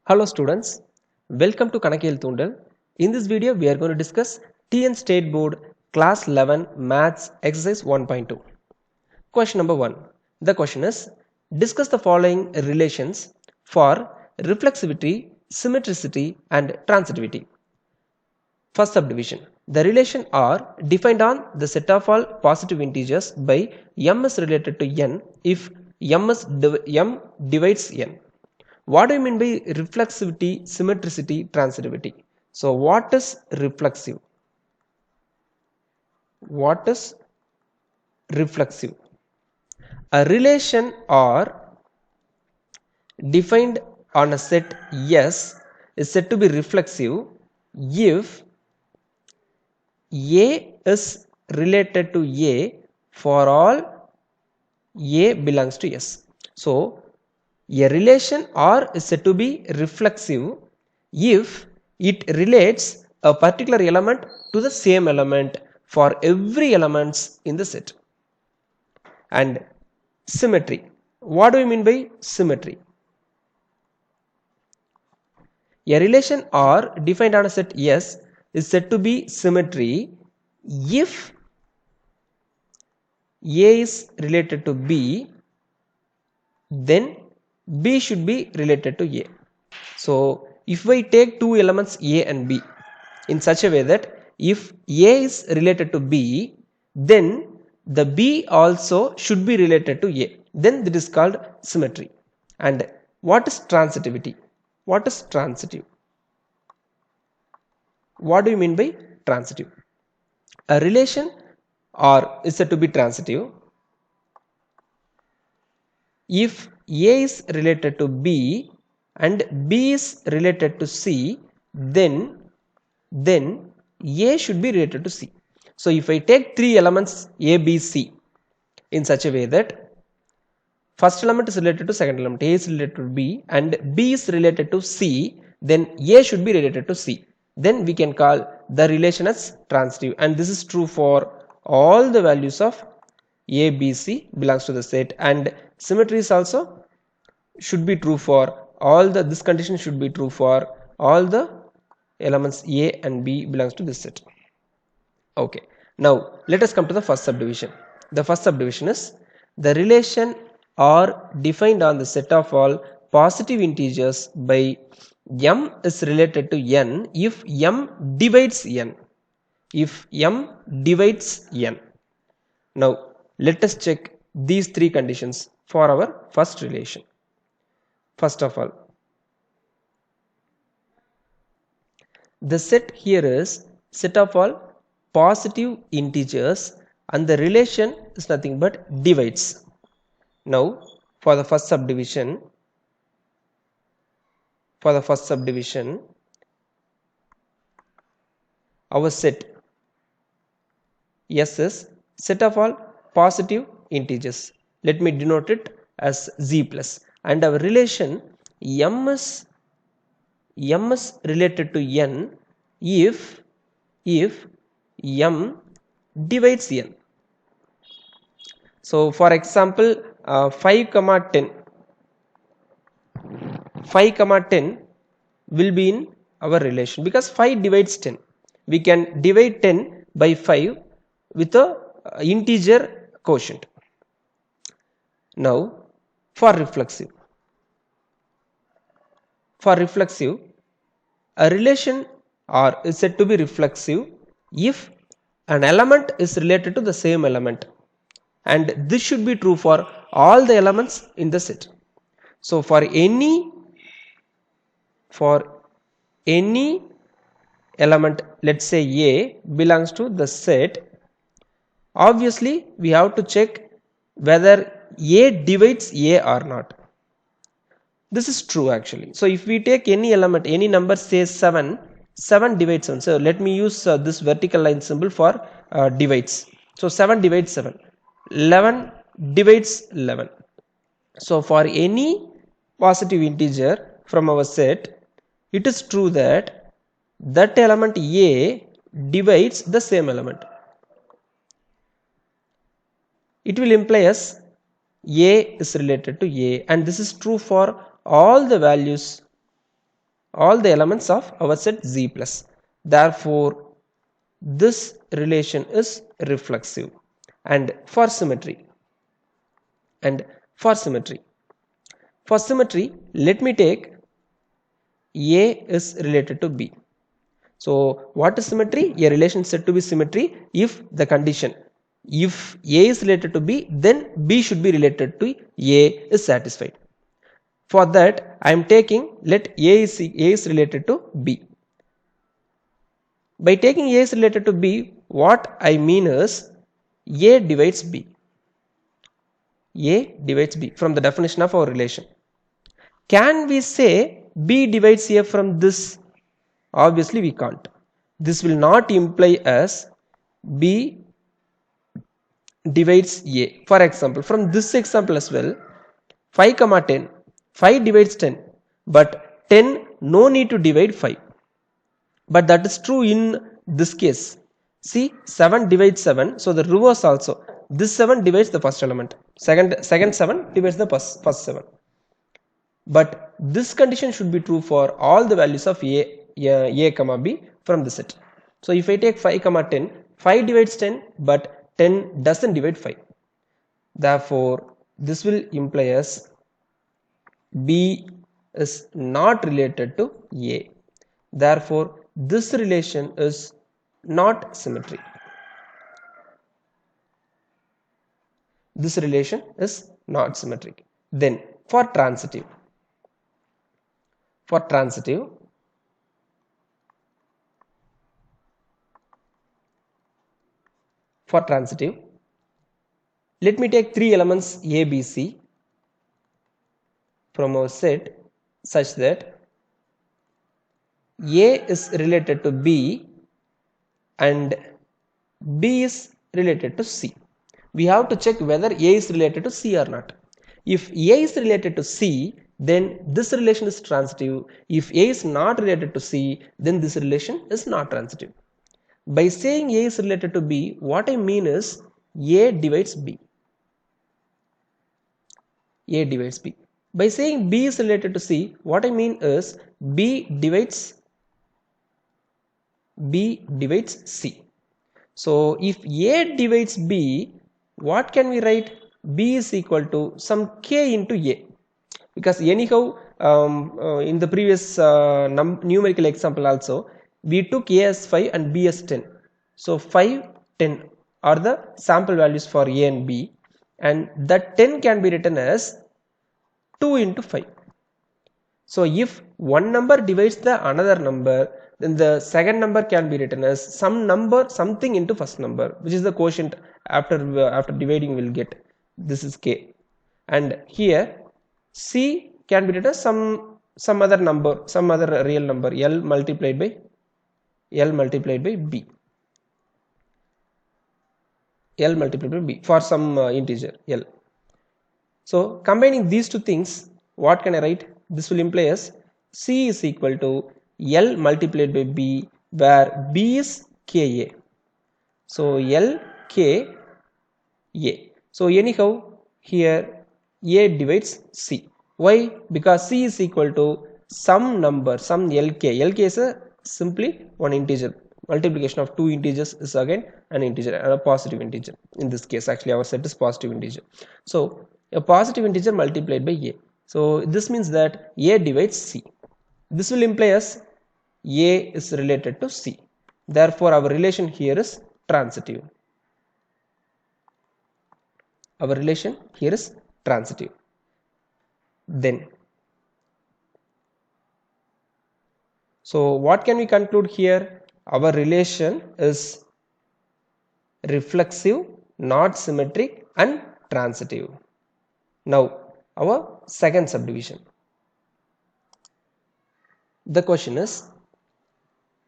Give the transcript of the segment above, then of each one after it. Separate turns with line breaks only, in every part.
Hello students, welcome to Kanakkiyal Thoondal. In this video, we are going to discuss TN State Board Class 11 Maths Exercise 1.2. Question number 1. The question is, discuss the following relations for reflexivity, symmetricity and transitivity. First subdivision. The relation are defined on the set of all positive integers by m is related to n if m divides n. What do you mean by reflexivity, symmetricity, transitivity? So what is reflexive? What is reflexive? A relation are defined on a set S is said to be reflexive if A is related to A for all A belongs to S. So a relation R is said to be reflexive if it relates a particular element to the same element for every elements in the set. And symmetry. What do you mean by symmetry? A relation R defined on a set S is said to be symmetry if A is related to B, then B should be related to A. So if we take two elements A and B in such a way that if A is related to B, then the B also should be related to A, then it is called symmetry. And what is transitivity? What is transitive? What do you mean by transitive? A relation R is said to be transitive if A is related to B and B is related to C, then A should be related to C. So if I take three elements A, B, C in such a way that first element is related to second element, A is related to B and B is related to C, then A should be related to C. Then we can call the relation as transitive, and this is true for all the values of A, B, C belongs to the set, and symmetry is also should be true for all the, this condition should be true for all the elements A and B belongs to this set. Okay, now let us come to the first subdivision. The first subdivision is the relation are defined on the set of all positive integers by m is related to n if m divides n. If m divides n. Now let us check these three conditions for our first relation. First of all, the set here is set of all positive integers and the relation is nothing but divides. Now for the first subdivision, our set S is set of all positive integers. Let me denote it as Z plus, and our relation m is related to n if m divides n. So for example, 5 comma 10 will be in our relation because 5 divides 10. We can divide 10 by 5 with a integer quotient. Now for reflexive, a relation R is said to be reflexive if an element is related to the same element, and this should be true for all the elements in the set. So for any element, let's say A belongs to the set, obviously we have to check whether A divides A or not. This is true actually. So if we take any element, any number, say 7 divides 7. So let me use this vertical line symbol for divides. So 7 divides 7, 11 divides 11. So for any positive integer from our set, it is true that element A divides the same element. It will imply as A is related to A, and this is true for all the values all the elements of our set Z plus. Therefore, this relation is reflexive. And for symmetry, and for symmetry, let me take A is related to B. So what is symmetry? A relation said to be symmetry if the condition, if A is related to B, then B should be related to A is satisfied. For that, I am taking, let A is related to B. By taking A is related to B, what I mean is A divides B. A divides B from the definition of our relation. Can we say B divides A from this? Obviously we can't. This will not imply as B divides A. For example, from this example as well, 5 comma 10, 5 divides 10, but 10 no need to divide 5. But that is true in this case. See, 7 divides 7, so the reverse also. This 7 divides the first element. Second 7 divides the first 7. But this condition should be true for all the values of A comma B from the set. So if I take 5 comma 10, 5 divides 10, but 10 doesn't divide 5. Therefore, this will imply as B is not related to A. Therefore, this relation is not symmetric. This relation is not symmetric. Then for transitive, let me take 3 elements A, B, C from our set such that A is related to B and B is related to C. We have to check whether A is related to C or not. If A is related to C, then this relation is transitive. If A is not related to C, then this relation is not transitive. By saying A is related to B, what I mean is A divides B. A divides B. By saying B is related to C, what I mean is B divides C. So if A divides B, what can we write? B is equal to some K into A. Because anyhow, in the previous numerical example also, we took A as 5 and B as 10. So 5, 10 are the sample values for A and B, and that 10 can be written as 2 into 5. So if one number divides the another number, then the second number can be written as some number, something into first number, which is the quotient after dividing will get. This is K. And here C can be written as some other number, some other real number, L multiplied by B. L multiplied by B for some integer L. So combining these two things, what can I write? This will imply as C is equal to L multiplied by B, where B is Ka. So L K A. So anyhow here A divides C. Why? Because C is equal to some number, some LK. LK is simply one integer. Multiplication of two integers is again an integer, and a positive integer. In this case, actually our set is positive integer. So a positive integer multiplied by A. So this means that A divides C. This will imply as A is related to C. Therefore, our relation here is transitive. Our relation here is transitive. Then, so what can we conclude here? Our relation is reflexive, not symmetric, and transitive. Now, our second subdivision. The question is,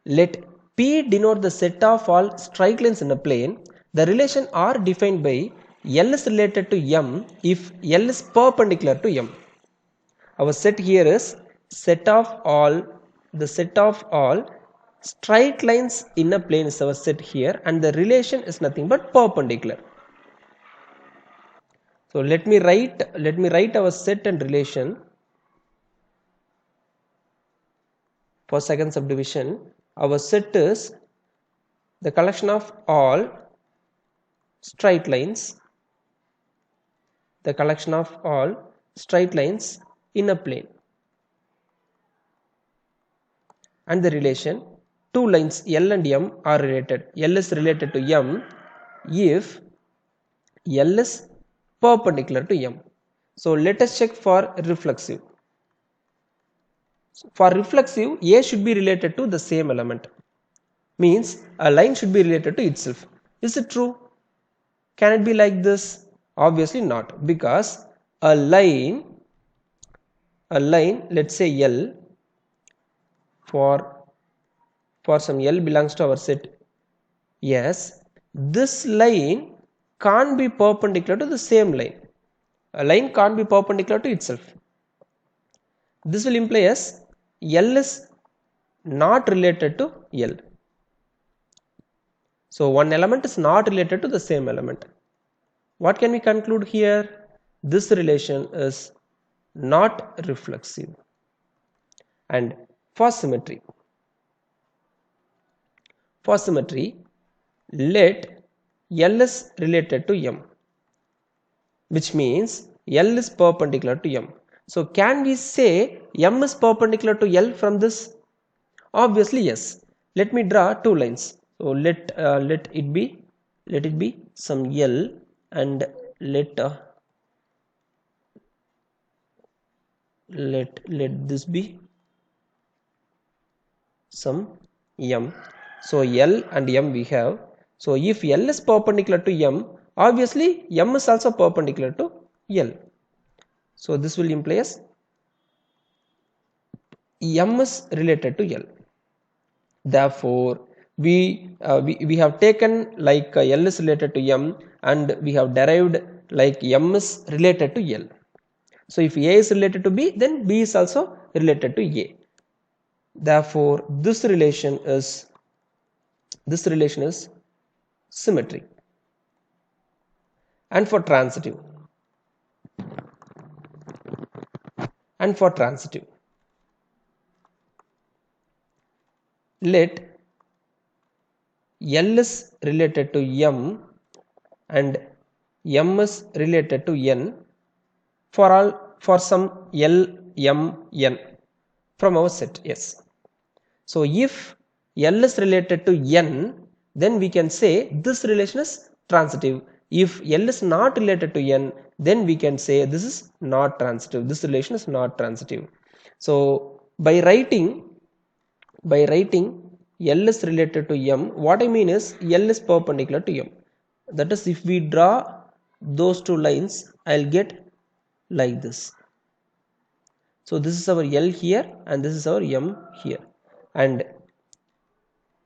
let P denote the set of all straight lines in a plane. The relation R defined by L is related to M if L is perpendicular to M. Our set here is the set of all straight lines in a plane is our set here, and the relation is nothing but perpendicular. So let me write our set and relation. For second subdivision, our set is the collection of all straight lines, the collection of all straight lines in a plane, and the relation two lines L and M are related. L is related to M if L is perpendicular to M. So let us check for reflexive. For reflexive, A should be related to the same element. Means a line should be related to itself. Is it true? Can it be like this? Obviously not, because a line, let's say L, for some L belongs to our set, yes, this line can't be perpendicular to the same line. A line can't be perpendicular to itself. This will imply as L is not related to L. So one element is not related to the same element. What can we conclude here? This relation is not reflexive. And for symmetry, let L is related to M, which means L is perpendicular to M. So can we say M is perpendicular to L from this? Obviously yes. Let me draw two lines. So let it be some L, and let this be some M. So L and M we have. So if L is perpendicular to M, obviously M is also perpendicular to L. So this will imply as M is related to L. Therefore we have taken like L is related to M, and we have derived like M is related to L. So if A is related to B, then B is also related to A. Therefore this relation is symmetry. And for transitive, let L is related to M and M is related to N for some L, M, N from our set. Yes. So if L is related to N, then we can say this relation is transitive. If L is not related to N, then we can say this is not transitive. This relation is not transitive. So by writing L is related to M, what I mean is L is perpendicular to M. That is, if we draw those two lines, I'll get like this. So this is our L here and this is our M here, and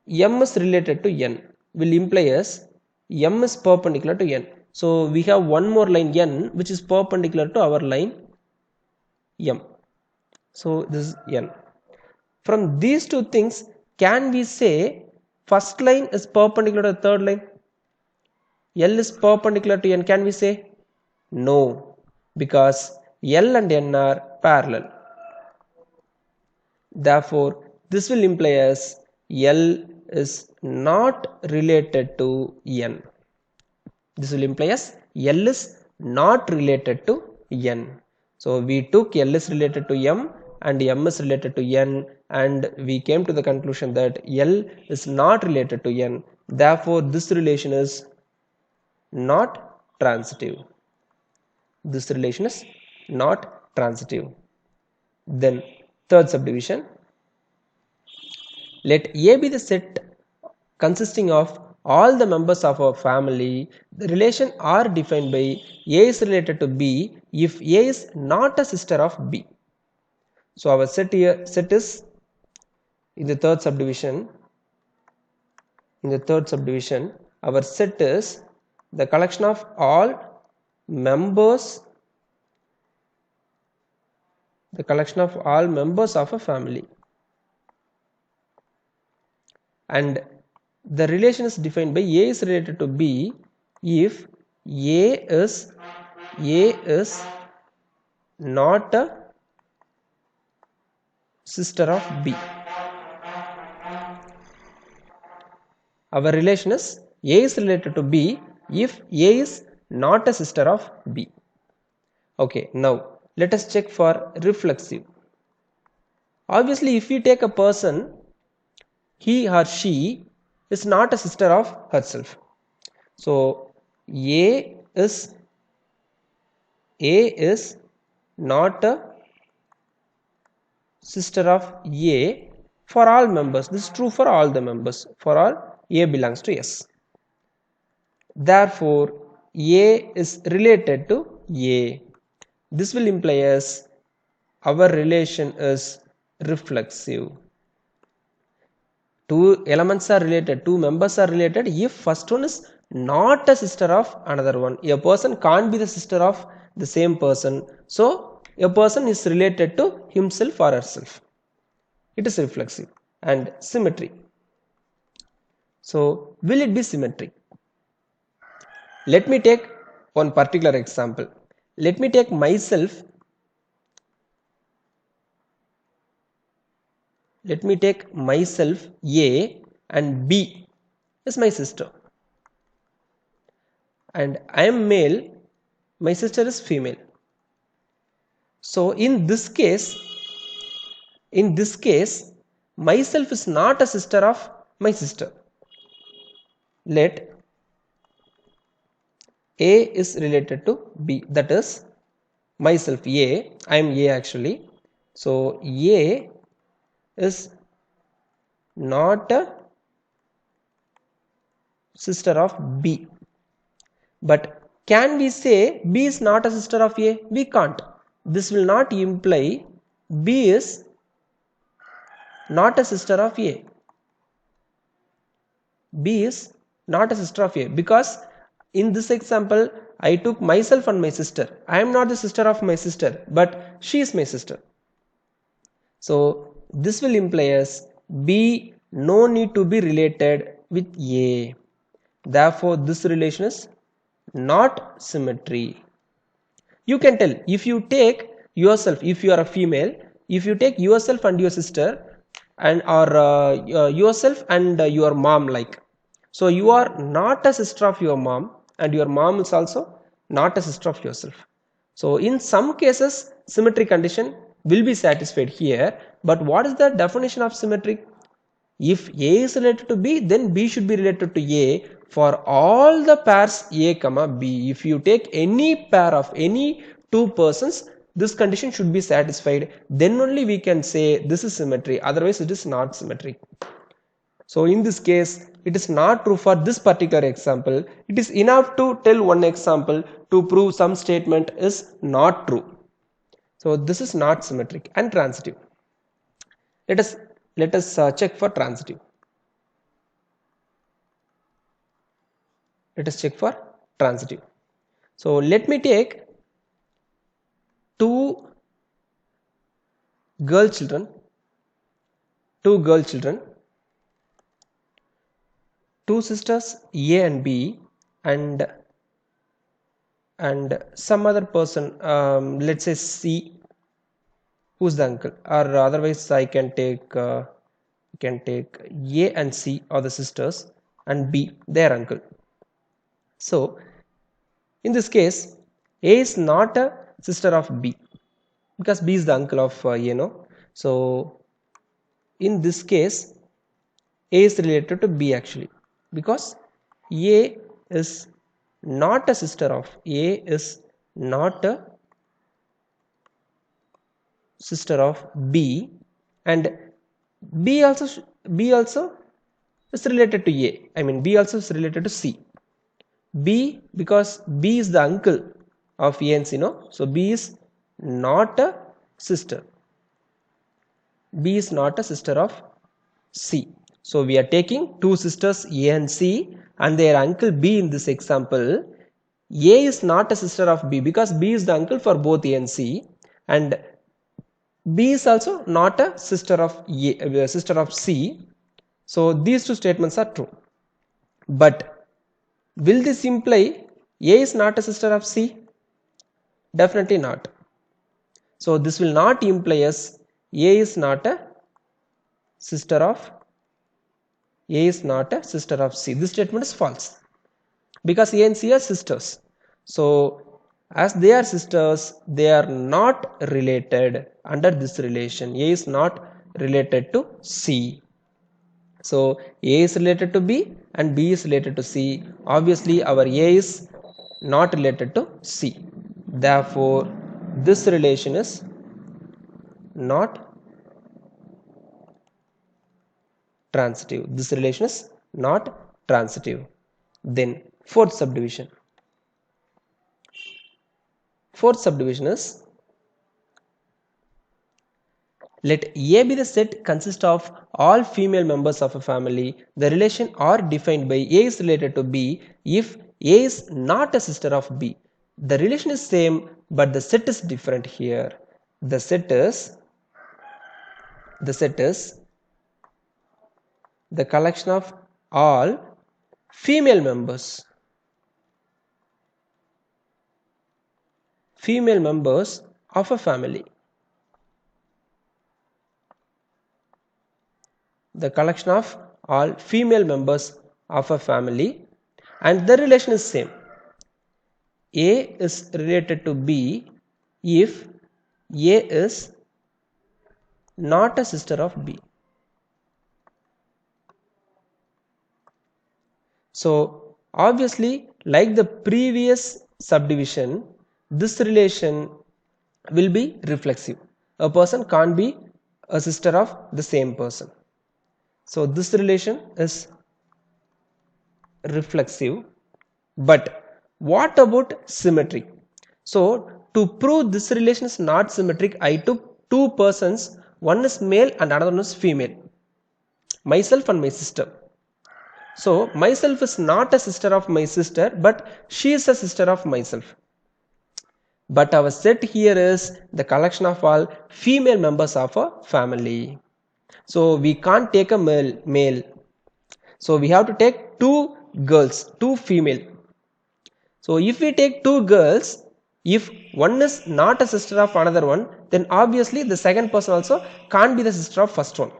M is related to N will imply as M is perpendicular to N. So we have one more line N which is perpendicular to our line M. So this is N. From these two things, can we say first line is perpendicular to the third line? L is perpendicular to N, can we say? No, because L and N are parallel. Therefore this will imply as L is not related to N. This will imply as L is not related to N. So we took L is related to M and M is related to N, and we came to the conclusion that L is not related to N. Therefore this relation is not transitive. This relation is not transitive. Then third subdivision, let A be the set consisting of all the members of our family. The relation R defined by A is related to B if A is not a sister of B. So our set is in the third subdivision. Our set is the collection of all members of a family, and the relation is defined by A is related to B if A is not a sister of B. Our relation is A is related to B if A is not a sister of B. Okay, now let us check for reflexive. Obviously, if we take a person, he or she is not a sister of herself. So A is not a sister of A for all members. This is true for all the members. For all, A belongs to S. Therefore, A is related to A. This will imply as our relation is reflexive. Two elements are related, two members are related if first one is not a sister of another one. A person can't be the sister of the same person. So, a person is related to himself or herself. It is reflexive. And symmetry. So, will it be symmetry? Let me take one particular example. Let me take myself. Let me take myself A and B is my sister. And I am male, my sister is female. So in this case, myself is not a sister of my sister. Let A is related to B, that is myself A, I am A actually. So A is not a sister of B. But can we say B is not a sister of A? We can't. This will not imply B is not a sister of A. B is not a sister of A because in this example I took myself and my sister. I am not the sister of my sister, but she is my sister. So this will imply as B no need to be related with A. Therefore this relation is not symmetry. You can tell if you take yourself, if you are a female, if you take yourself and your sister and or yourself and your mom like. So you are not a sister of your mom and your mom is also not a sister of yourself. So in some cases symmetry condition will be satisfied here, but what is the definition of symmetry? If A is related to B, then B should be related to A for all the pairs A comma B. If you take any pair of any two persons, this condition should be satisfied. Then only we can say this is symmetry. Otherwise, it is not symmetry. So in this case, it is not true for this particular example. It is enough to tell one example to prove some statement is not true. So this is not symmetric and transitive. Let us check for transitive. Let us check for transitive. So let me take two girl children, two sisters A and B, and some other person, let's say C, who's the uncle, or otherwise I can take A and C are the sisters and B their uncle. So in this case A is not a sister of B because B is the uncle of A. So in this case A is related to B actually because A is not a sister of B and B also is related to A. I mean B also is related to C. B because B is the uncle of A and C. So B is not a sister. B is not a sister of C. So we are taking two sisters A and C and their uncle B in this example. A is not a sister of B because B is the uncle for both A and C, and B is also not a sister of C. So these two statements are true. But will this imply A is not a sister of C? Definitely not. So this will not imply as A is not a sister of A is not a sister of C. This statement is false because A and C are sisters. So as they are sisters, they are not related under this relation. A is not related to C. So A is related to B and B is related to C. Obviously our A is not related to C. Therefore this relation is not transitive. This relation is not transitive. Then fourth subdivision. Fourth subdivision is, let A be the set consist of all female members of a family. The relation are defined by A is related to B if A is not a sister of B. The relation is same but the set is different here. The set is the collection of all female members of a family. The collection of all female members of a family, and the relation is same. A is related to B if A is not a sister of B. So obviously, like the previous subdivision, this relation will be reflexive. A person can't be a sister of the same person. So this relation is reflexive. But what about symmetric? So to prove this relation is not symmetric, I took two persons. One is male and another one is female. Myself and my sister. So myself is not a sister of my sister, but she is a sister of myself. But our set here is the collection of all female members of a family. So we can't take a male. So we have to take two girls, two female. So if we take two girls, if one is not a sister of another one, then obviously the second person also can't be the sister of first one.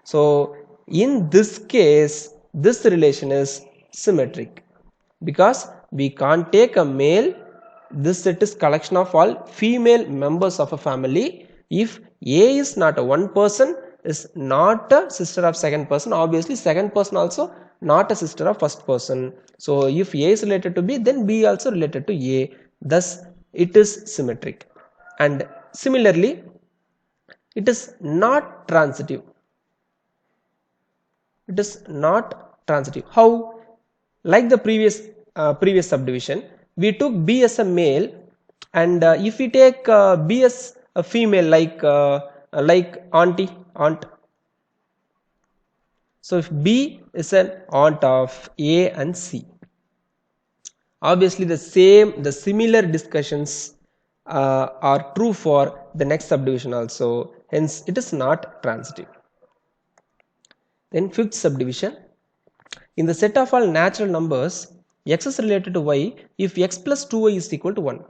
So in this case, this relation is symmetric because we can't take a male. This set is collection of all female members of a family. If A is not a one person, is not a sister of second person, obviously second person also not a sister of first person. So if A is related to B, then B also related to A. Thus it is symmetric. And similarly, it is not transitive. It is not transitive. How? Like the previous subdivision, we took B as a male, and if we take B as a female, like aunt. So if B is an aunt of A and C, obviously the similar discussions are true for the next subdivision also. Hence, it is not transitive. Then fifth subdivision. In the set of all natural numbers, x is related to y if x plus 2y is equal to 1.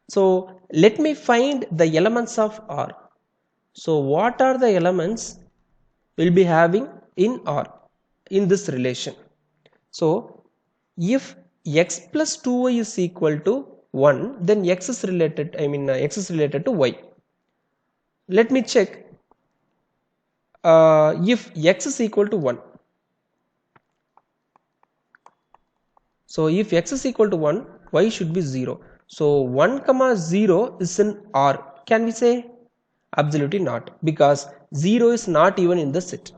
So let me find the elements of R. So what are the elements we'll be having in R in this relation? So if x plus 2y is equal to 1, then x is related to y. Let me check. If x is equal to 1, so if x is equal to 1, y should be 0. So 1 comma 0 is in R. Can we say? Absolutely not, because 0 is not even in the set.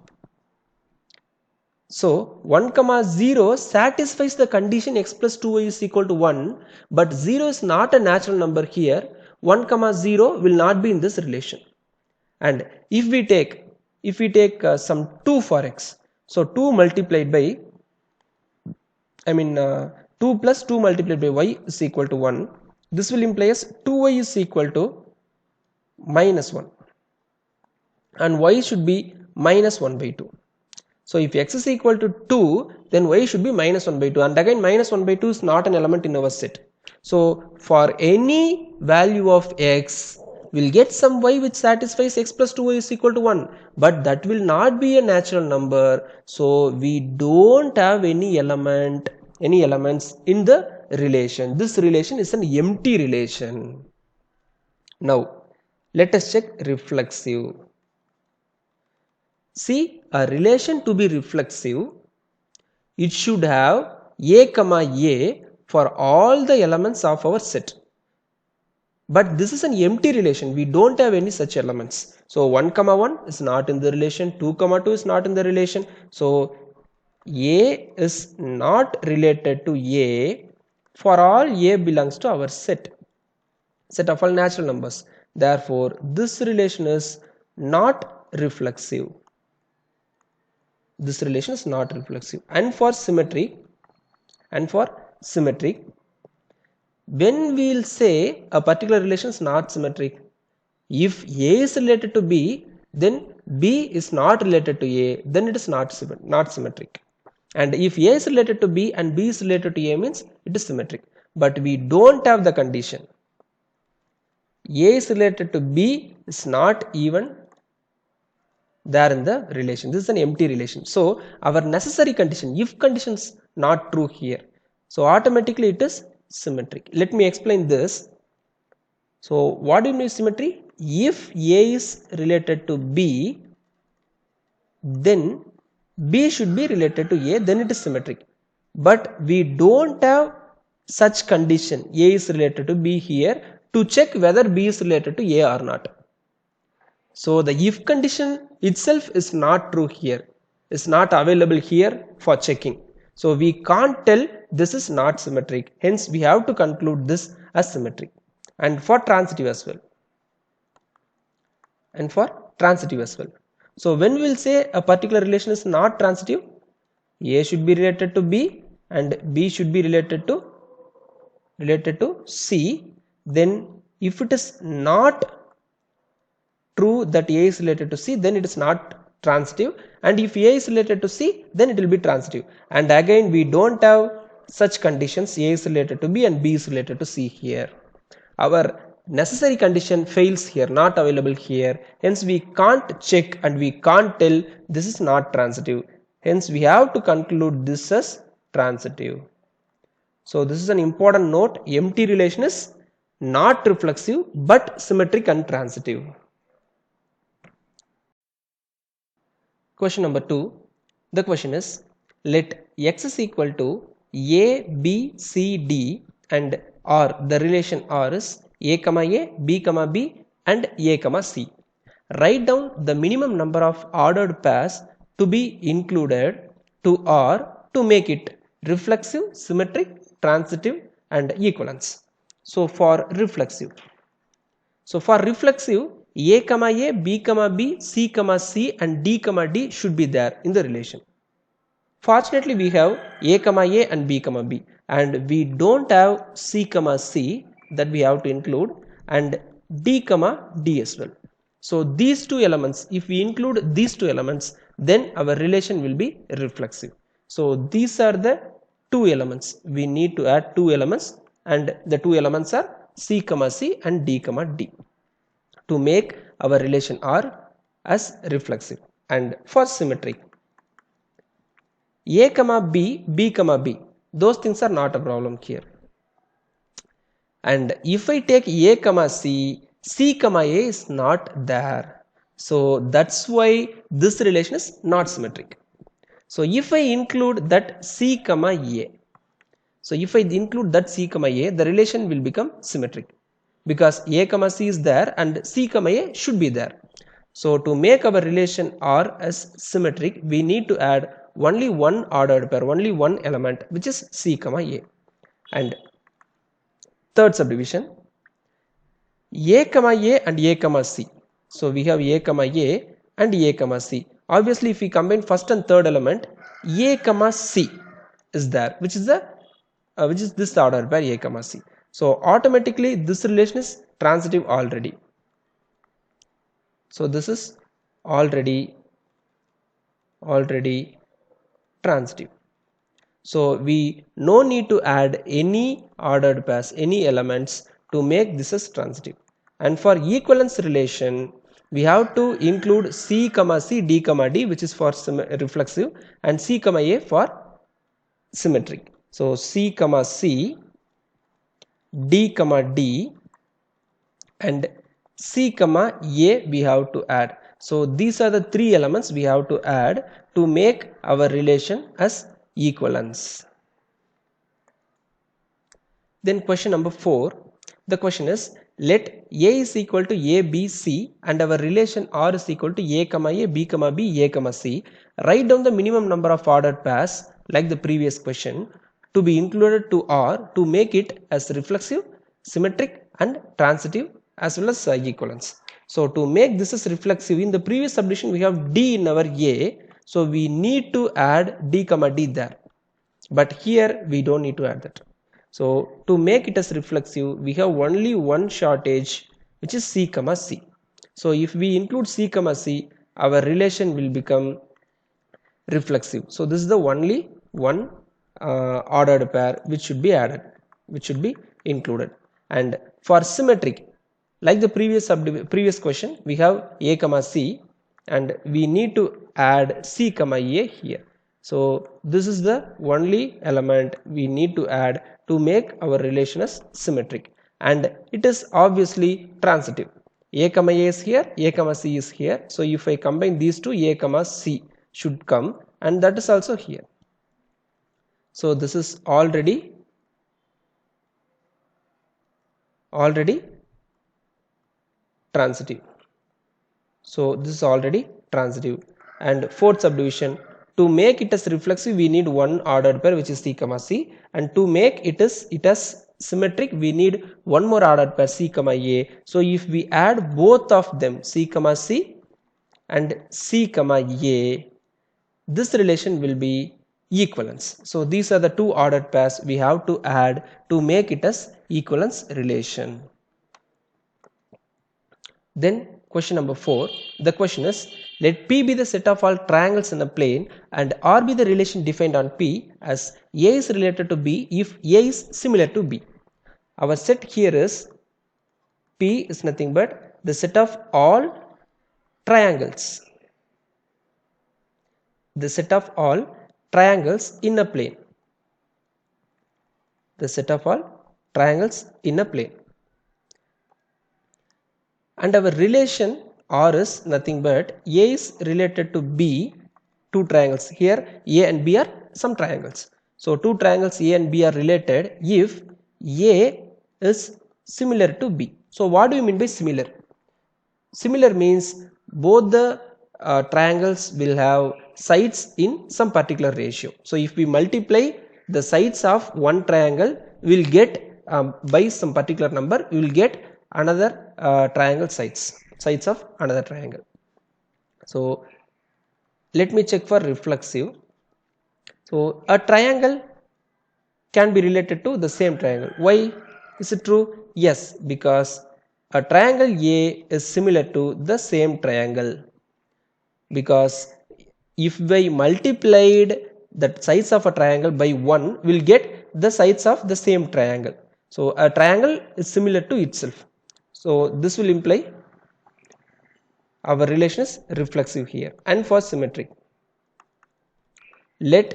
So 1 comma 0 satisfies the condition x plus 2y is equal to 1, but 0 is not a natural number here. 1 comma 0 will not be in this relation. And if we take some 2 for x, so 2 multiplied by 2 plus 2 multiplied by y is equal to 1. This will imply as 2y is equal to minus 1 and y should be minus 1 by 2. So if x is equal to 2, then y should be minus 1 by 2, and again minus 1 by 2 is not an element in our set. So for any value of x, we'll get some y which satisfies x plus 2y is equal to 1, but that will not be a natural number. So we don't have any elements in the relation. This relation is an empty relation. Now let us check reflexive. See, a relation to be reflexive, it should have a comma a for all the elements of our set. But this is an empty relation. We don't have any such elements. So 1 comma 1 is not in the relation. 2 comma 2 is not in the relation. So a is not related to a for all a belongs to our set of all natural numbers. Therefore this relation is not reflexive. This relation is not reflexive. And for symmetric, when we will say a particular relation is not symmetric, if A is related to B, then B is not related to A, then it is not symmetric. And if A is related to B and B is related to A, means it is symmetric. But we don't have the condition. A is related to B is not even there in the relation. This is an empty relation. So our necessary condition, if condition is not true here, so automatically it is symmetric. Let me explain this. So what do you mean symmetry? If A is related to B, then B should be related to A, then it is symmetric. But we don't have such condition, A is related to B here, to check whether B is related to A or not. So the if condition itself is not true here, is not available here for checking. So we can't tell this is not symmetric. Hence we have to conclude this as symmetric. And for transitive as well. So when we will say a particular relation is not transitive, A should be related to B and B should be related to C. Then if it is not true that A is related to C, then it is not transitive, and if A is related to C, then it will be transitive. And again we don't have such conditions, A is related to B and B is related to C here. Our necessary condition fails here, not available here. Hence we can't check and we can't tell this is not transitive. Hence we have to conclude this as transitive. So this is an important note. Empty relation is not reflexive but symmetric and transitive. Question number 2. The question is, let x is equal to a, b, c, d and R. The relation R is a comma a, b comma b and a comma c. Write down the minimum number of ordered pairs to be included to R to make it reflexive, symmetric, transitive and equivalence. So for reflexive, A comma A, B comma B, C comma C and D comma D should be there in the relation. Fortunately we have A comma A and B comma B, and we don't have C comma C that we have to include, and D comma D as well. So these two elements, if we include these two elements, then our relation will be reflexive. So these are the two elements. We need to add two elements, and the two elements are C comma C and D comma D to make our relation R as reflexive. And for symmetric, A comma B, B comma B, those things are not a problem here. And if I take A comma C, C comma A is not there. So that's why this relation is not symmetric. So if I include that C comma A, the relation will become symmetric, because A comma C is there and C comma A should be there. So to make our relation R as symmetric, we need to add only one ordered pair, only one element, which is C comma A. And third subdivision, A comma A and A comma C. So we have A comma A and A comma C. Obviously if we combine first and third element, A comma C is there, which is this ordered pair A comma C. So automatically this relation is transitive already. So this is already transitive. So we no need to add any ordered pairs, any elements to make this as transitive. And for equivalence relation, we have to include C, C, D, D, which is for reflexive, and C, A for symmetric. So C, C, D, D, and C, A we have to add. So these are the three elements we have to add to make our relation as equivalence. Then question number 4, the question is, let A is equal to A, B, C and our relation R is equal to A, B, A, C. Write down the minimum number of ordered pairs like the previous question to be included to R to make it as reflexive, symmetric and transitive as well as equivalence. So to make this as reflexive, in the previous subdivision we have D in our A, so we need to add D, D there, but here we don't need to add that. So to make it as reflexive, we have only one shortage, which is C, C. So if we include C, C, our relation will become reflexive. So this is the only one ordered pair which should be added, which should be included. And for symmetric, like the previous question, we have A, C and we need to add C, A here. So this is the only element we need to add to make our relation as symmetric, and it is obviously transitive. A, A is here, A, C is here. So if I combine these two, A, C should come, and that is also here. So this is already transitive. So this is already transitive. And fourth subdivision, to make it as reflexive we need one ordered pair which is C, C, and to make it as symmetric we need one more ordered pair C, A. So if we add both of them C, C and C, A, this relation will be equivalence. So these are the two ordered pairs we have to add to make it as equivalence relation. Then question number 4, the question is, let P be the set of all triangles in a plane and R be the relation defined on P as A is related to B if A is similar to B. Our set here is P is nothing but the set of all triangles. The set of all triangles in a plane. The set of all triangles in a plane. And our relation R is nothing but A is related to B, two triangles. Here A and B are some triangles. So two triangles A and B are related if A is similar to B. So what do you mean by similar? Similar means both the triangles will have sides in some particular ratio. So if we multiply the sides of one triangle, we will get by some particular number, we will get another triangle sides of another triangle. So let me check for reflexive. So a triangle can be related to the same triangle. Why is it true? Yes, because a triangle A is similar to the same triangle, because if we multiplied the sides of a triangle by 1, we will get the sides of the same triangle. So a triangle is similar to itself. So this will imply our relation is reflexive here. And for symmetric, let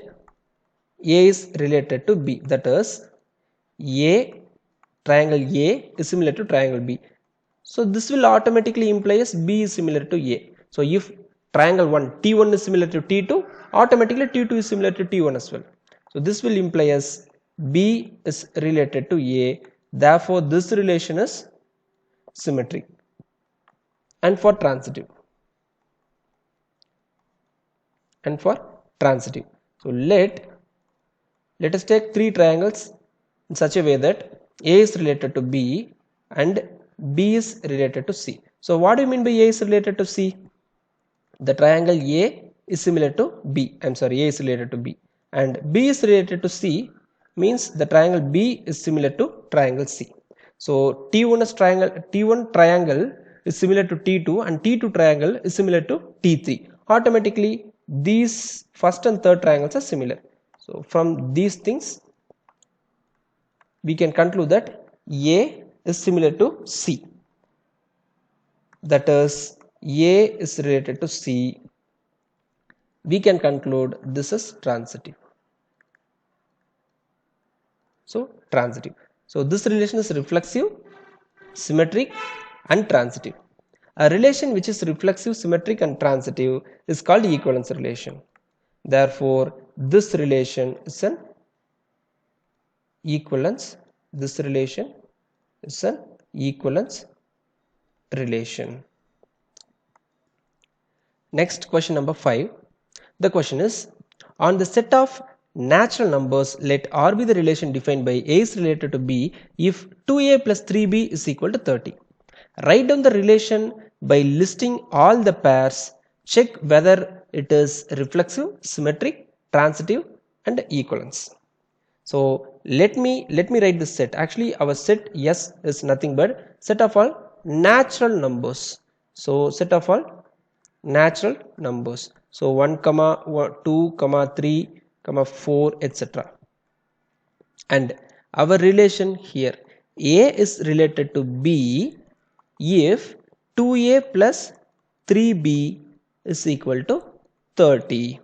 A is related to B, that is triangle A is similar to triangle B. So this will automatically imply as B is similar to A. So if triangle 1 T1 is similar to T2, automatically T2 is similar to T1 as well. So this will imply as B is related to A, therefore this relation is symmetric. And for transitive, so let us take three triangles in such a way that A is related to B and B is related to C. So what do you mean by A is related to C? The triangle A is similar to B. A is related to B and B is related to C means the triangle B is similar to triangle C. So T1 triangle is similar to T2 and T2 triangle is similar to T3. Automatically these first and third triangles are similar. So from these things we can conclude that A is similar to C. that is A is related to C, we can conclude this is transitive. So transitive. So this relation is reflexive, symmetric and transitive. A relation which is reflexive, symmetric and transitive is called equivalence relation. Therefore, this relation is an equivalence. This relation is an equivalence relation. Next, question number 5. The question is, on the set of natural numbers, let R be the relation defined by A is related to B if 2A plus 3B is equal to 30. Write down the relation by listing all the pairs. Check whether it is reflexive, symmetric, transitive and equivalence. So let me write this set. Actually our set S is nothing but set of all natural numbers. So set of all natural numbers. So 1, 2, 3, 4, etc. And our relation here, A is related to B if 2A plus 3B is equal to 30.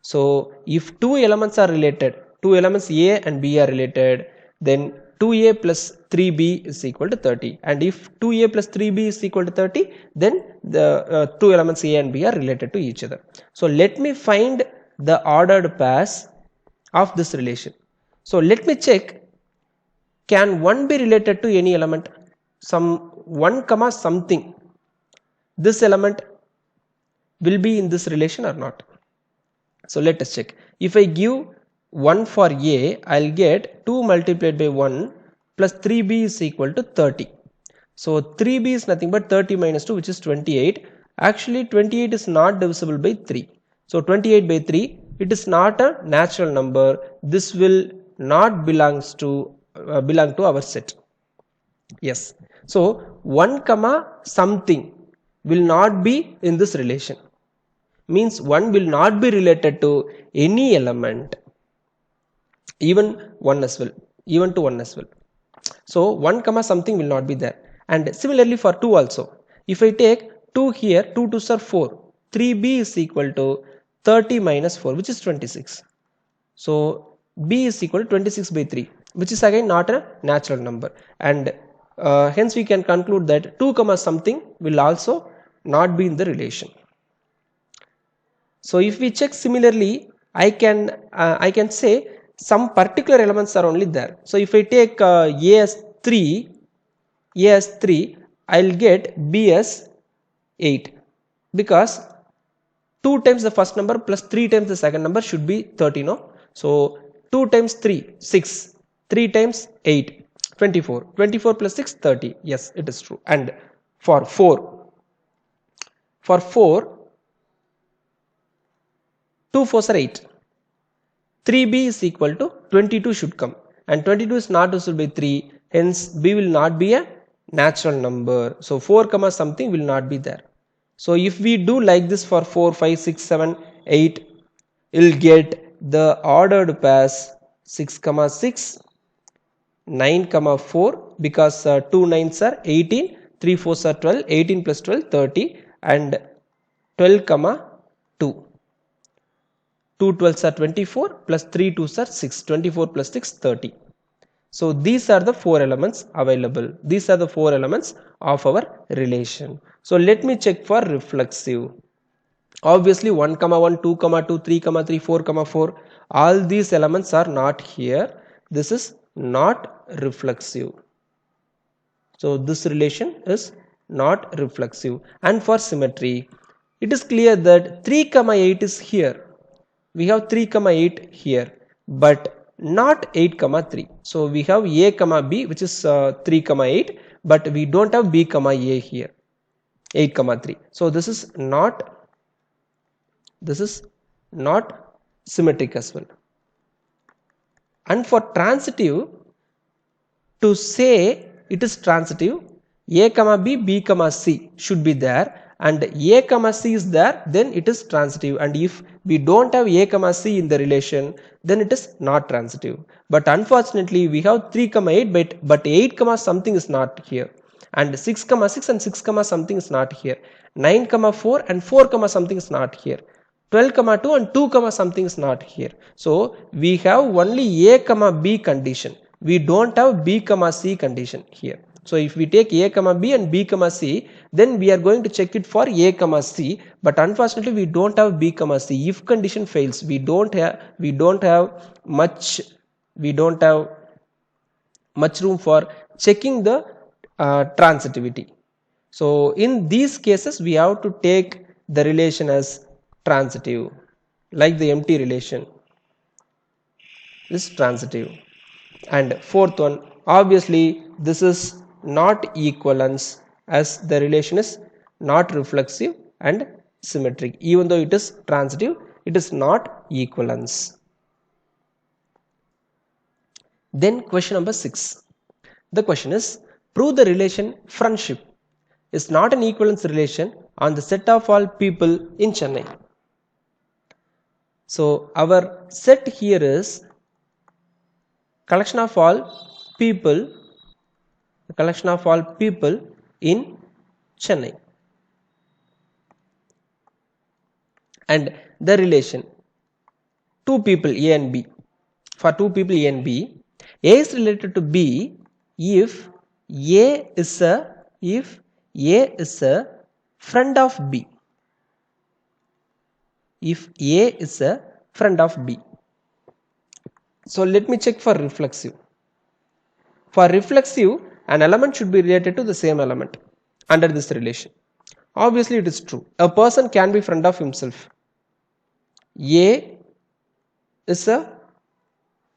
So if two elements are related, two elements A and B are related, then 2A plus 3B is equal to 30. And if 2A plus 3B is equal to 30, then the two elements A and B are related to each other. So let me find the ordered pairs of this relation. So let me check, can 1 be related to any element? Some 1 comma something, this element will be in this relation or not? So let us check. If I give 1 for A, I'll get 2 multiplied by 1 plus 3B is equal to 30. So 3B is nothing but 30 minus 2, which is 28. Actually 28 is not divisible by 3. So 28 by 3, it is not a natural number. This will not belong to our set. Yes. So 1 comma something will not be in this relation. Means 1 will not be related to any element, even 1 as well, even to 1 as well. So 1 comma something will not be there. And similarly for 2 also. If I take 2 here, 2 2s are 4. 3B is equal to 30 minus 4, which is 26. So B is equal to 26 by 3, which is again not a natural number. And hence we can conclude that 2 comma something will also not be in the relation. So if we check similarly, I can say some particular elements are only there. So if I take A as 3, I'll get B as 8, because 2 times the first number plus 3 times the second number should be 30, no? So 2 times 3, 6, 3 times 8, 24, 24 plus 6, 30. Yes, it is true. And for 4, 2 4s are 8. 3B is equal to 22 should come, and 22 is not divisible by 3, hence B will not be a natural number. So 4 comma something will not be there. So if we do like this for 4, 5, 6, 7, 8, we'll get the ordered pairs 6 comma 6, 9 comma 4, because 2 9s are 18, 3 4s are 12, 18 plus 12, 30, and 12 comma 2. 2 12s are 24 plus 3 2s are 6, 24 plus 6, 30. So these are the 4 elements available. These are the 4 elements of our relation. So let me check for reflexive. Obviously 1 comma 1, 2 comma 2, 3 comma 3, 4 comma 4, all these elements are not here. This is not reflexive. So this relation is not reflexive. And for symmetry, it is clear that 3 comma 8 is here. We have 3 comma 8 here, but not 8 comma 3. So we have A comma B, which is 3 comma 8, but we don't have B comma A here, 8 comma 3. So this is not symmetric as well. And for transitive, to say it is transitive, A comma B, B comma C should be there, and A comma C is there, then it is transitive. And if we don't have A comma C in the relation, then it is not transitive. But unfortunately we have 3 comma 8, but 8 comma something is not here. and 6 comma 6 and 6 comma something is not here, 9 comma 4 and 4 comma something is not here, 12 comma 2 and 2 comma something is not here. So we have only a comma b condition, we don't have b comma c condition here. So if we take a comma b and b comma c, then we are going to check it for a comma c, but unfortunately we don't have b comma c. If condition fails, we don't have much room for checking the transitivity. So in these cases we have to take the relation as transitive, like the empty relation is transitive. And fourth one, obviously this is not equivalence, as the relation is not reflexive and symmetric. Even though it is transitive, it is not equivalence. Then question number 6. The question is, prove the relation friendship is not an equivalence relation on the set of all people in Chennai. So our set here is collection of all people in Chennai, and the relation two people A and B. For two people A and B, A is related to B if A is a friend of B. If A is a friend of B. So let me check for reflexive. For reflexive, an element should be related to the same element under this relation. Obviously it is true. A person can be friend of himself. A is a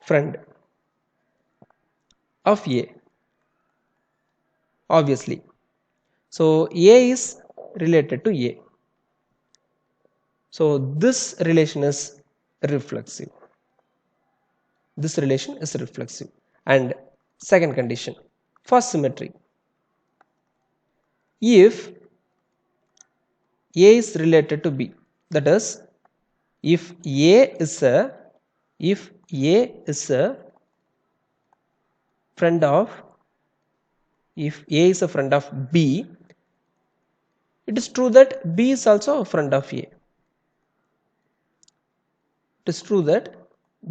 friend of A, obviously. So A is related to A. So this relation is reflexive. This relation is reflexive. And second condition, for symmetry, if A is related to B, that is, if A is a friend of B, it is true that B is also a friend of A. It is true that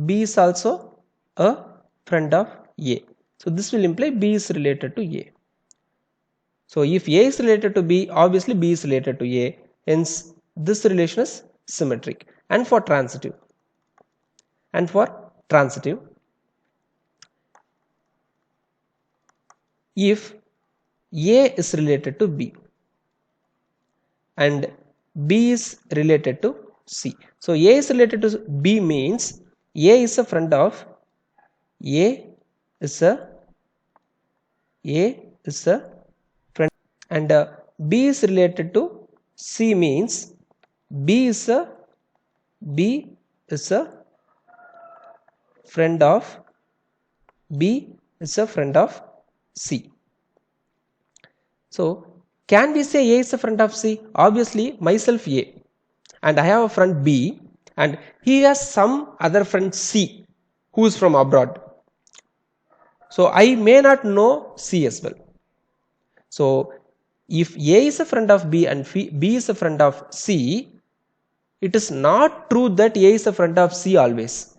B is also a friend of A. So this will imply B is related to A. So if A is related to B, obviously B is related to A. Hence this relation is symmetric. And for transitive, if A is related to B and B is related to C. So A is related to B means A is a friend of friend, and B is related to C means B is a friend of C. So can we say A is a friend of C? Obviously myself A, and I have a friend B, and he has some other friend C who is from abroad. So I may not know C as well. So if A is a friend of B and B is a friend of C, it is not true that A is a friend of C always.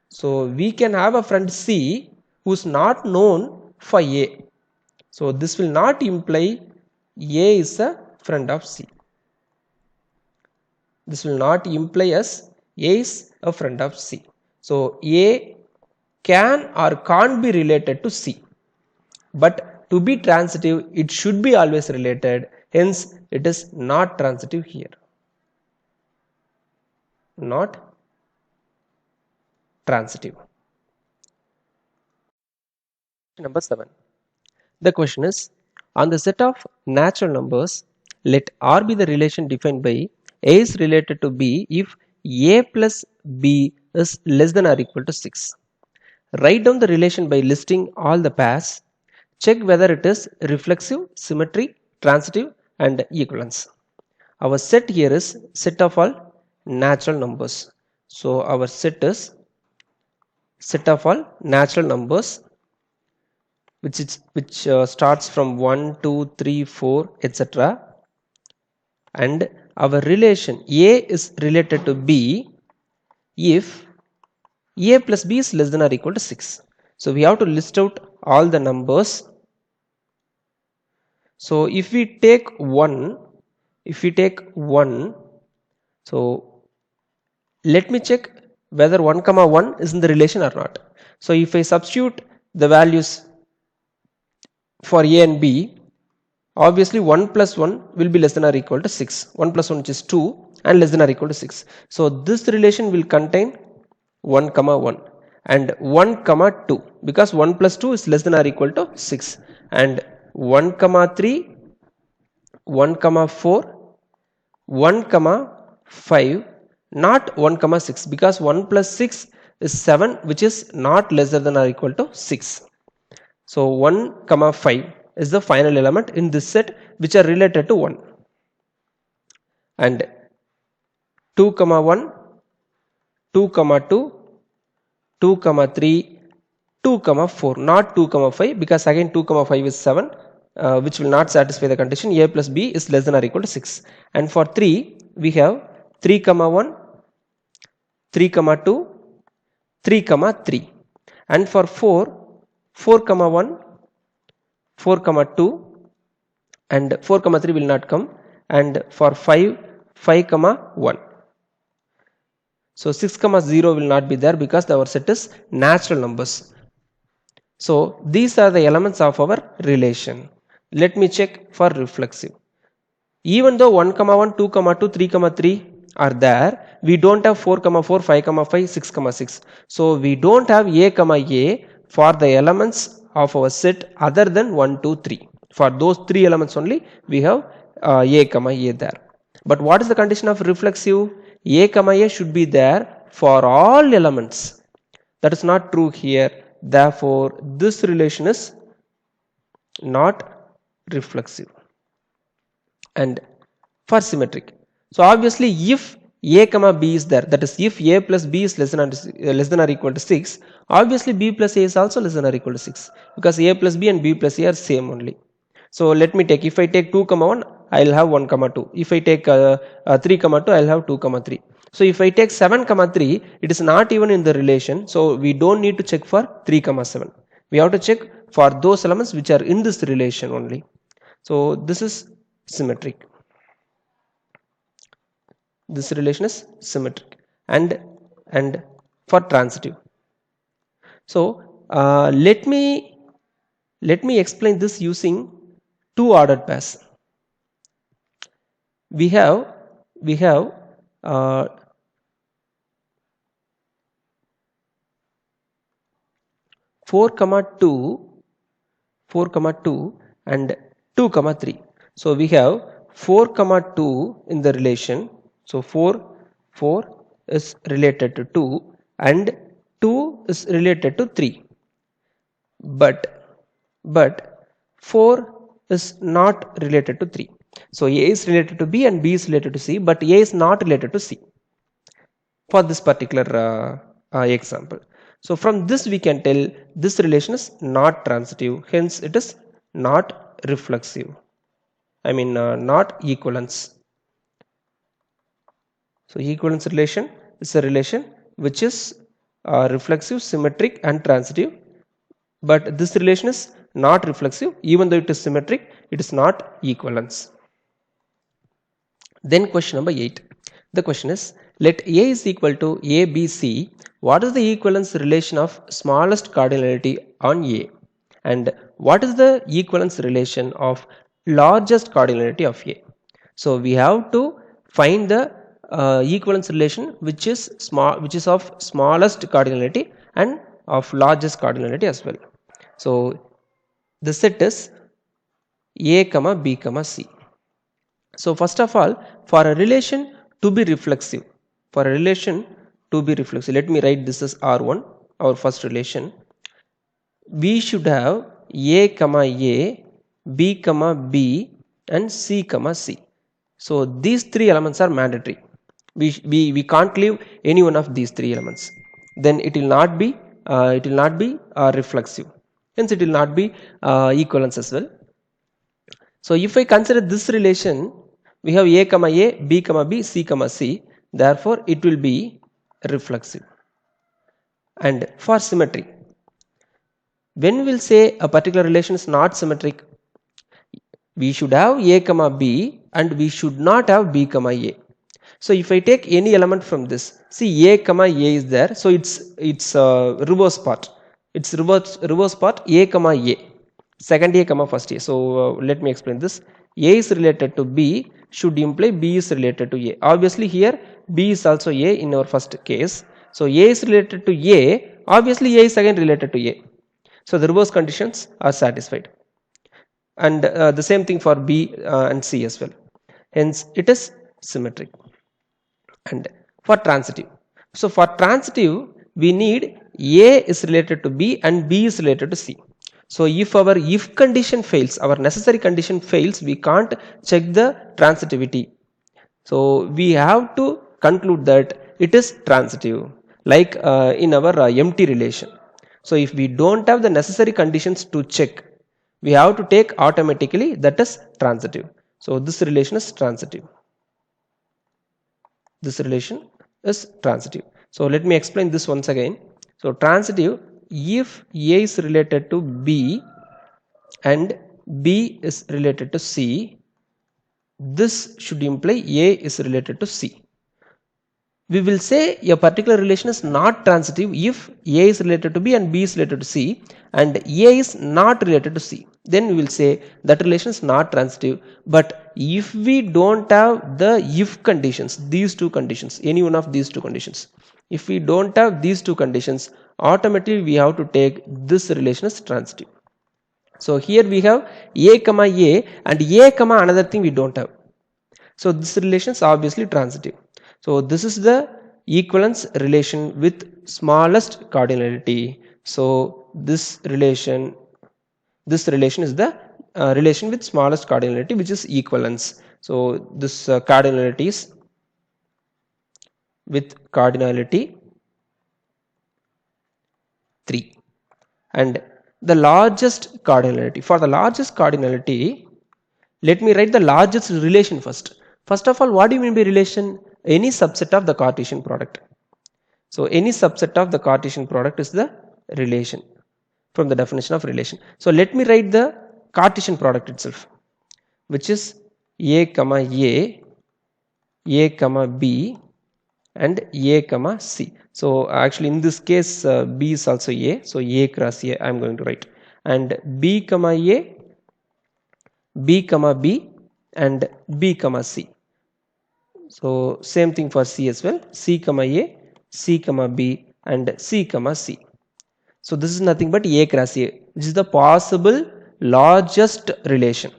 So we can have a friend C who is not known for A. So this will not imply A is a friend of C. This will not imply as A is a friend of C. So A can or can't be related to C. But to be transitive, it should be always related. Hence it is not transitive here. Not transitive. Number 7. The question is, on the set of natural numbers, let R be the relation defined by A is related to B if A plus B is less than or equal to 6. Write down the relation by listing all the pairs. Check whether it is reflexive, symmetry, transitive, and equivalence. Our set here is set of all natural numbers. So our set is set of all natural numbers which starts from 1, 2, 3, 4, etc. And our relation A is related to B if A plus B is less than or equal to 6. So we have to list out all the numbers. So if we take 1, so let me check whether 1 comma 1 is in the relation or not. So if I substitute the values for A and B, obviously 1 plus 1 will be less than or equal to 6. 1 plus 1, which is 2, and less than or equal to 6. So this relation will contain 1 comma 1 and 1 comma 2, because 1 plus 2 is less than or equal to 6, and 1 comma 3, 1 comma 4, 1 comma 5, not 1 comma 6, because 1 plus 6 is 7, which is not lesser than or equal to 6. So 1 comma 5 is the final element in this set which are related to 1, and 2 comma 1, 2 comma 2, 2 comma 3, 2 comma 4, not 2 comma 5, because again 2 comma 5 is 7, which will not satisfy the condition A plus B is less than or equal to 6. And for 3 we have 3 comma 1, 3 comma 2, 3 comma 3, and for 4 comma 1, 4 comma 2, and 4 comma 3 will not come, and for 5 comma 1. So 6 comma 0 will not be there because our set is natural numbers. So these are the elements of our relation. Let me check for reflexive. Even though 1 comma 1, 2 comma 2, 3 comma 3 are there, we don't have 4 comma 4, 5 comma 5, 6 comma 6. So we don't have A comma A for the elements of our set other than 1, 2, 3. For those 3 elements only we have A comma A there. But what is the condition of reflexive? A comma A should be there for all elements. That is not true here. Therefore, this relation is not reflexive. And for symmetric, so obviously if A comma B is there, that is if A plus B is less than or equal to 6, obviously B plus A is also less than or equal to 6, because A plus B and B plus A are same only. So let me take, if I take 2 comma 1, I will have 1 comma 2. If I take 3 comma 2, I will have 2 comma 3. So if I take 7 comma 3, it is not even in the relation, so we don't need to check for 3 comma 7. We have to check for those elements which are in this relation only. So this is symmetric. This relation is symmetric. And for transitive, so let me explain this using two ordered pairs. We have 4 comma 2 and 2 comma 3. So we have 4 comma 2 in the relation. So 4 is related to 2 and 2 is related to 3. But 4 is not related to 3. So A is related to B and B is related to C, but A is not related to C for this particular example. So from this we can tell this relation is not transitive, hence it is not reflexive. I mean not equivalence. So equivalence relation is a relation which is reflexive, symmetric and transitive, but this relation is not reflexive. Even though it is symmetric, it is not equivalence. Then question number 8. The question is, let A is equal to ABC. What is the equivalence relation of smallest cardinality on A? And what is the equivalence relation of largest cardinality of A? So we have to find the equivalence relation which is of smallest cardinality and of largest cardinality as well. So the set is A comma B comma C. So first of all, for a relation to be reflexive, let me write this as R1, our first relation. We should have A comma A, B comma B and C comma C. So these three elements are mandatory. We can't leave any one of these three elements. Then it will not be reflexive. hence it will not be equivalence as well. So if I consider this relation, we have a comma a, b comma b, c comma c, therefore it will be reflexive. And for symmetry, when we'll say a particular relation is not symmetric, we should have a comma b and we should not have b comma a. So if I take any element from this, see a comma a is there, so it's reverse part. It's reverse part a comma a, second a comma first a. So let me explain this. A is related to b should imply b is related to a. Obviously here b is also a in our first case. So a is related to a, obviously a is again related to a. So the reverse conditions are satisfied. And the same thing for b and c as well. Hence it is symmetric. And for transitive, so for transitive we need a is related to b and b is related to c. So if our if condition fails, our necessary condition fails, we can't check the transitivity. So we have to conclude that it is transitive, like in our empty relation. So if we don't have the necessary conditions to check, we have to take automatically that is transitive. So this relation is transitive. This relation is transitive. So let me explain this once again. So transitive, if a is related to b and b is related to c, this should imply a is related to c. We will say a particular relation is not transitive if a is related to b and b is related to c and a is not related to c. Then we will say that relation is not transitive. But if we don't have the if conditions, these two conditions, any one of these two conditions, if we don't have these two conditions, automatically we have to take this relation as transitive. So here we have a comma a and a comma another thing we don't have. So this relation is obviously transitive. So this is the equivalence relation with smallest cardinality. So this relation is the relation with smallest cardinality, which is equivalence. So this cardinality is with cardinality 3. And the largest cardinality, for the largest cardinality, let me write the largest relation first. First of all, what do you mean by relation? Any subset of the Cartesian product. So any subset of the Cartesian product is the relation from the definition of relation. So let me write the Cartesian product itself, which is a comma a comma b and a comma c. So actually in this case b is also a, so a cross a I am going to write, and b comma a, b comma b and b comma c. So same thing for c as well, c comma a, c comma b and c comma c. So this is nothing but a cross a, which is the possible largest relation.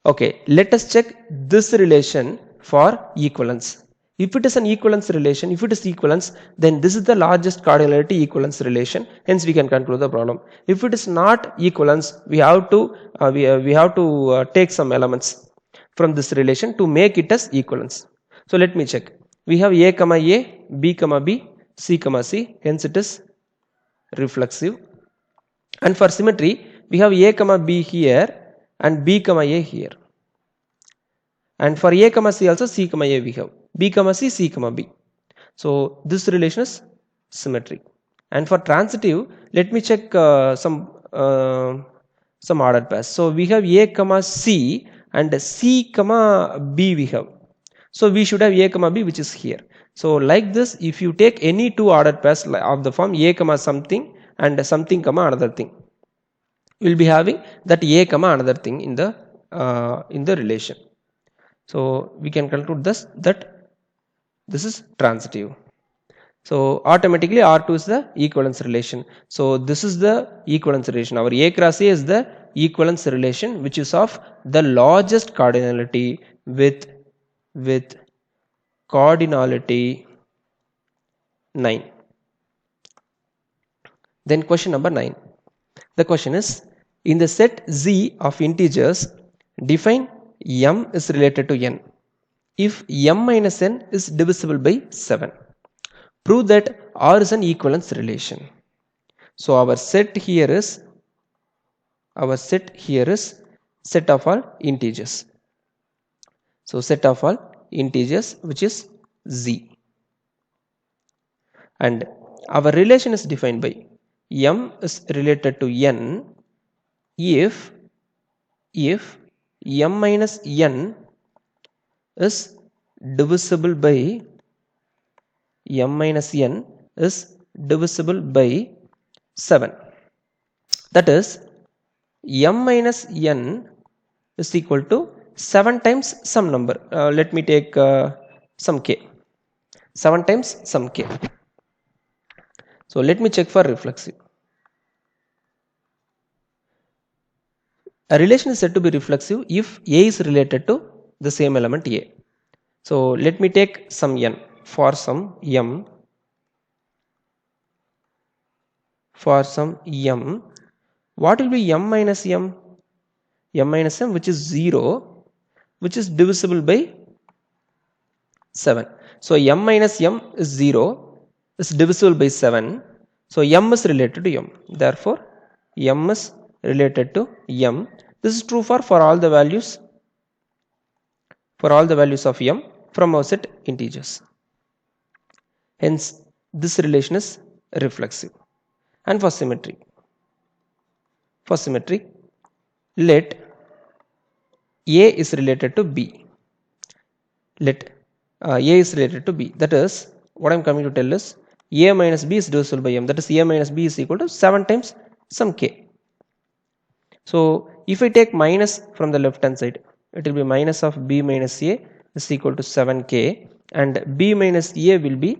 Okay, let us check this relation for equivalence. If it is an equivalence relation, if it is equivalence, then this is the largest cardinality equivalence relation. Hence, we can conclude the problem. If it is not equivalence, we have to take some elements from this relation to make it as equivalence. So let me check. We have a comma a, b comma b, c comma c. Hence, it is reflexive. And for symmetry, we have a comma b here and b comma a here. And for a comma c also c comma a we have b comma c, c comma b. So this relation is symmetric. And for transitive, let me check some ordered pairs. So we have a comma c and c comma b we have. So we should have a comma b, which is here. So like this, if you take any two ordered pairs of the form a comma something and something comma another thing, you will be having that a comma another thing in the relation. So we can conclude that this is transitive. So automatically R2 is the equivalence relation. So this is the equivalence relation. Our A cross A is the equivalence relation, which is of the largest cardinality with cardinality 9. Then question number 9. The question is, in the set Z of integers, define m is related to n if m minus n is divisible by 7. Prove that R is an equivalence relation. So our set here is set of all integers. So set of all integers, which is z, and our relation is defined by m is related to n if m minus n is divisible by by 7. That is, m minus n is equal to 7 times some number. Let me take some k. 7 times some k. So let me check for reflexive. A relation is said to be reflexive if a is related to the same element a. So let me take some n for some m. For some m, what will be m minus m? M minus m, which is 0, which is divisible by 7. So m minus m is 0, is divisible by 7. So m is related to m. Therefore, m is related to m. This is true for all the values of m from our set integers. Hence, this relation is reflexive. And for symmetry, let a is related to b. Let a is related to b. That is, what I am coming to tell is a minus b is divisible by m. That is, a minus b is equal to 7 times some k. So if I take minus from the left hand side, it will be minus of b minus a is equal to 7k, and b minus a will be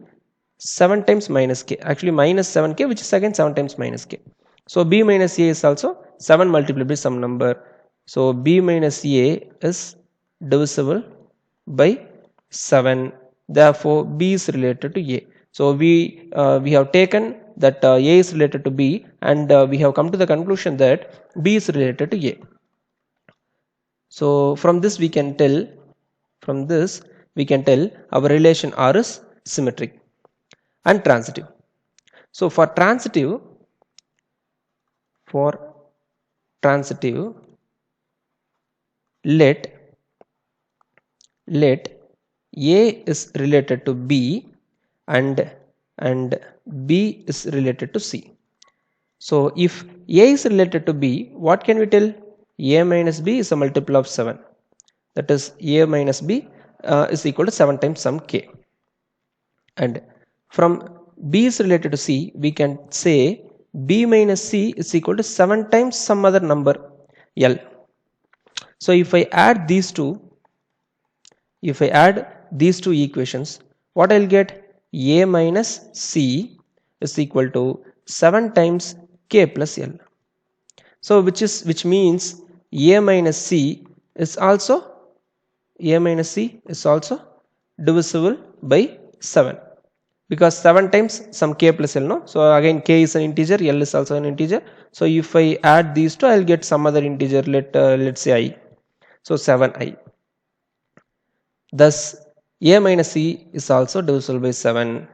7 times minus k. Actually minus 7k, which is again 7 times minus k. So b minus a is also 7 multiplied by some number. So b minus a is divisible by 7. Therefore b is related to a. So we have taken that a is related to b, and we have come to the conclusion that b is related to a. So from this we can tell our relation R is symmetric and transitive. So for transitive, let a is related to b and b is related to c. So if a is related to b, what can we tell? A minus b is a multiple of 7. That is, a minus b is equal to 7 times some k. And from b is related to c, we can say b minus c is equal to 7 times some other number l. So if I add these two equations, what I'll get? A minus c is equal to 7 times k plus l. So which means a minus c is also divisible by 7, because 7 times some k plus l, no? So again k is an integer, l is also an integer. So if I add these two, I'll get some other integer, let's say I. So 7i. Thus a minus c is also divisible by 7.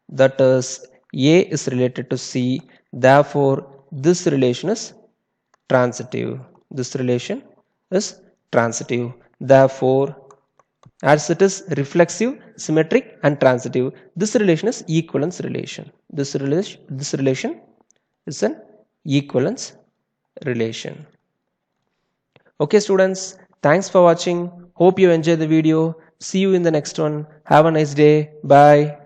That is, a is related to c. Therefore this relation is transitive. Therefore, as it is reflexive, symmetric and transitive, this relation is equivalence relation. This relation is an equivalence relation. Okay students, thanks for watching. Hope you enjoyed the video. See you in the next one. Have a nice day. Bye.